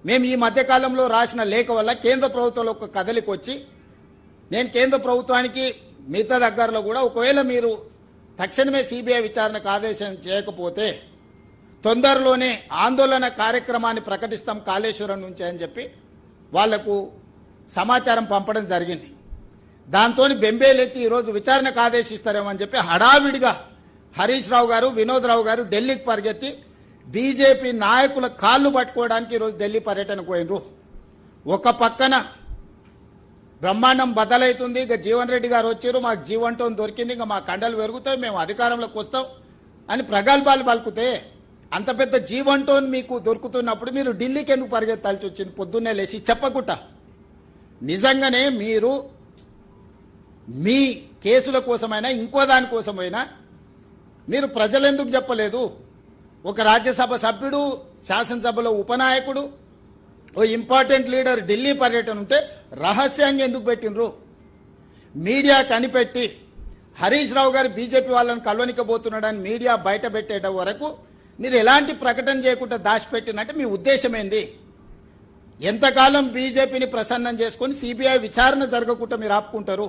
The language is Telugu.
మేము ఈ మధ్యకాలంలో రాసిన లేఖ వల్ల కేంద్ర ప్రభుత్వంలో ఒక కదలికి వచ్చి నేను కేంద్ర ప్రభుత్వానికి మిగతా దగ్గరలో కూడా ఒకవేళ మీరు తక్షణమే సిబిఐ విచారణకు ఆదేశం చేయకపోతే తొందరలోనే ఆందోళన కార్యక్రమాన్ని ప్రకటిస్తాం కాళేశ్వరం నుంచి అని చెప్పి వాళ్లకు సమాచారం పంపడం జరిగింది. దాంతో బెంబేలెత్తి ఈరోజు విచారణకు ఆదేశిస్తారేమో అని చెప్పి హడావిడిగా హరీష్ రావు గారు, వినోద్ రావు గారు ఢిల్లీకి పరిగెత్తి బీజేపీ నాయకుల కాళ్ళు పట్టుకోవడానికి ఈరోజు ఢిల్లీ పర్యటనకు పోయినరు. ఒక పక్కన బ్రహ్మాండం బదలవుతుంది, ఇక జీవన్ రెడ్డి గారు వచ్చారు, మాకు జీవంటం దొరికింది, ఇంకా మా కండలు పెరుగుతాయి, మేము అధికారంలోకి వస్తాం అని ప్రగల్భాలు పలుకుతే అంత పెద్ద జీవంటోన్ మీకు దొరుకుతున్నప్పుడు మీరు ఢిల్లీకి ఎందుకు పరిగెత్తాల్సి వచ్చింది? పొద్దున్నే లేచి చెప్పకుండా నిజంగానే మీరు మీ కేసుల కోసమైనా ఇంకో దానికోసమైనా మీరు ప్రజలెందుకు చెప్పలేదు? ఒక రాజ్యసభ సభ్యుడు, శాసనసభలో ఉపనాయకుడు, ఓ ఇంపార్టెంట్ లీడర్ ఢిల్లీ పర్యటన ఉంటే రహస్యంగా ఎందుకు పెట్టినరు? మీడియా కనిపెట్టి హరీష్ రావు గారు బీజేపీ వాళ్ళని కలవనికబోతున్నాడని మీడియా బయట పెట్టేట వరకు మీరు ఎలాంటి ప్రకటన చేయకుండా దాచిపెట్టినట్టే మీ ఉద్దేశం ఏంది? ఎంతకాలం బీజేపీని ప్రసన్నం చేసుకుని సిబిఐ విచారణ జరగకుండా మీరు ఆపుకుంటారు?